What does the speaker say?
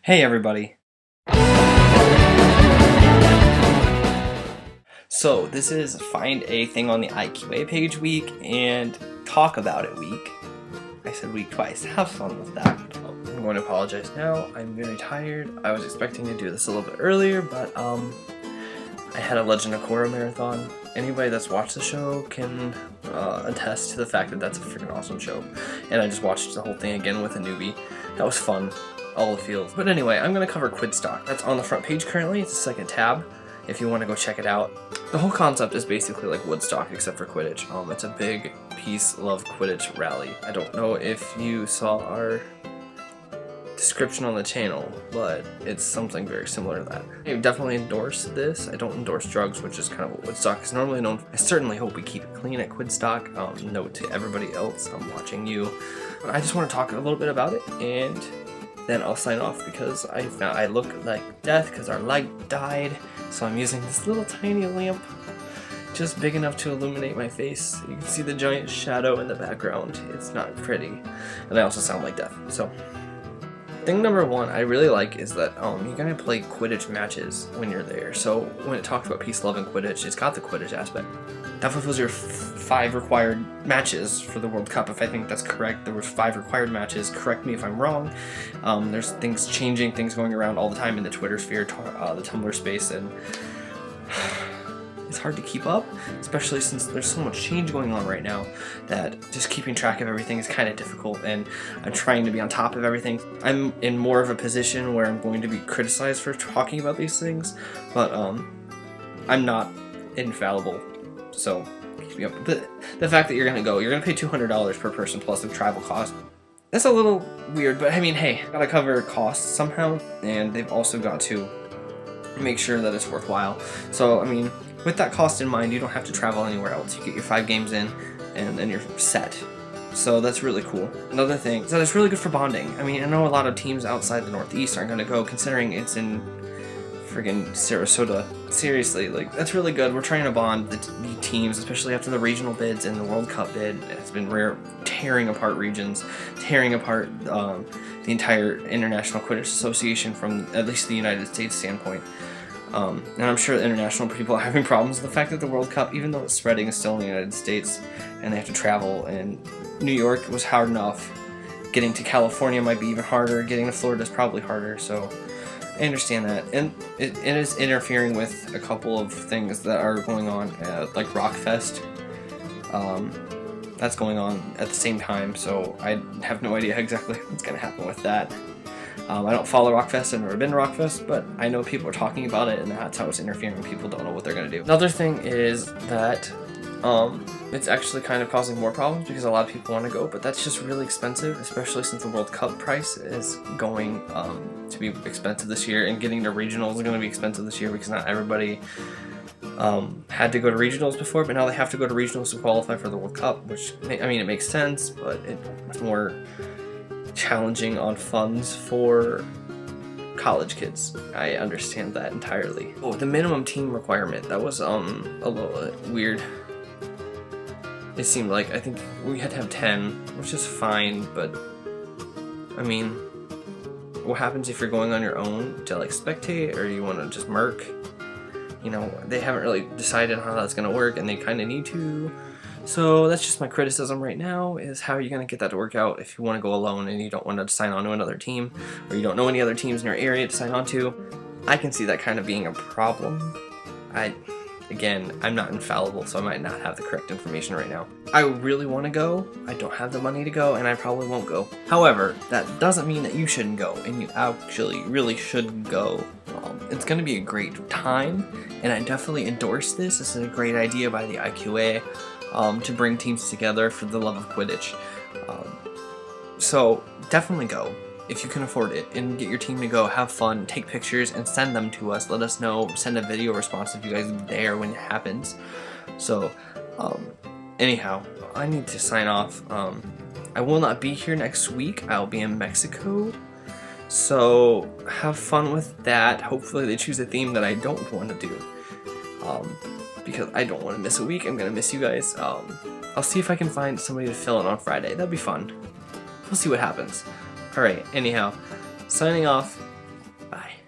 Hey everybody! So this is find a thing on the IQA page week and talk about it week. I said week twice. Have fun with that. I'm going to apologize now. I'm very tired. I was expecting to do this a little bit earlier, but I had a Legend of Korra marathon. Anybody that's watched the show can attest to the fact that that's a freaking awesome show. And I just watched the whole thing again with a newbie. That was fun. All the feels. But anyway, I'm going to cover Quidstock. That's on the front page currently. It's the second tab if you want to go check it out. The whole concept is basically like Woodstock except for Quidditch. It's a big peace, love, Quidditch rally. I don't know if you saw our description on the channel, but it's something very similar to that. I definitely endorse this. I don't endorse drugs, which is kind of what Woodstock is normally known for. I certainly hope we keep it clean at Quidstock. Note to everybody else, I'm watching you. But I just want to talk a little bit about it, and then I'll sign off because I look like death because our light died. So I'm using this little tiny lamp, just big enough to illuminate my face. You can see the giant shadow in the background. It's not pretty. And I also sound like death. So thing number one I really like is that you're going to play Quidditch matches when you're there. So when it talks about peace, love, and Quidditch, it's got the Quidditch aspect. That fulfills your 5 required matches for the World Cup, if I think that's correct. There were 5 required matches. Correct me if I'm wrong. There's things changing, things going around all the time in the Twitter sphere, the Tumblr space, and it's hard to keep up, especially since there's so much change going on right now that just keeping track of everything is kind of difficult, and I'm trying to be on top of everything. I'm in more of a position where I'm going to be criticized for talking about these things, but I'm not infallible, so keep me up. But the fact that you're going to pay $200 per person plus the travel cost, that's a little weird, but I mean, hey, gotta cover costs somehow, and they've also got to make sure that it's worthwhile. So, I mean, with that cost in mind, you don't have to travel anywhere else. You get your 5 games in, and then you're set. So that's really cool. Another thing is that it's really good for bonding. I mean, I know a lot of teams outside the Northeast aren't going to go, considering it's in friggin' Sarasota. Seriously, like, that's really good. We're trying to bond the teams, especially after the regional bids and the World Cup bid. It's been tearing apart regions, tearing apart the entire International Quidditch Association from at least the United States standpoint. And I'm sure the international people are having problems with the fact that the World Cup, even though it's spreading, is still in the United States, and they have to travel, and New York was hard enough. Getting to California might be even harder. Getting to Florida is probably harder, so I understand that. And it is interfering with a couple of things that are going on, like Rockfest. That's going on at the same time, so I have no idea exactly what's going to happen with that. I don't follow Rockfest, I've never been to Rockfest, but I know people are talking about it, and that's how it's interfering. People don't know what they're going to do. Another thing is that it's actually kind of causing more problems because a lot of people want to go, but that's just really expensive, especially since the World Cup price is going to be expensive this year, and getting to regionals is going to be expensive this year because not everybody had to go to regionals before, but now they have to go to regionals to qualify for the World Cup, which, I mean, it makes sense, but it's more challenging on funds for college kids. I understand that entirely. Oh, the minimum team requirement, that was a little weird. It seemed like, I think we had to have 10, which is fine, but I mean, what happens if you're going on your own to like spectate, or you want to just merc? You know, they haven't really decided how that's going to work, and they kind of need to. So that's just my criticism right now, is how are you going to get that to work out if you want to go alone and you don't want to sign on to another team, or you don't know any other teams in your area to sign on to. I can see that kind of being a problem. Again, I'm not infallible, so I might not have the correct information right now. I really want to go, I don't have the money to go, and I probably won't go. However, that doesn't mean that you shouldn't go, and you actually really should go. It's going to be a great time, and I definitely endorse this. This is a great idea by the IQA. To bring teams together for the love of Quidditch. So definitely go if you can afford it, and get your team to go, have fun, take pictures, and send them to us. Let us know, send a video response if you guys are there when it happens. So anyhow, I need to sign off. I will not be here next week. I'll be in Mexico, so have fun with that. Hopefully they choose a theme that I don't want to do. Because I don't want to miss a week. I'm going to miss you guys. I'll see if I can find somebody to fill in on Friday. That'd be fun. We'll see what happens. Alright, anyhow, signing off. Bye.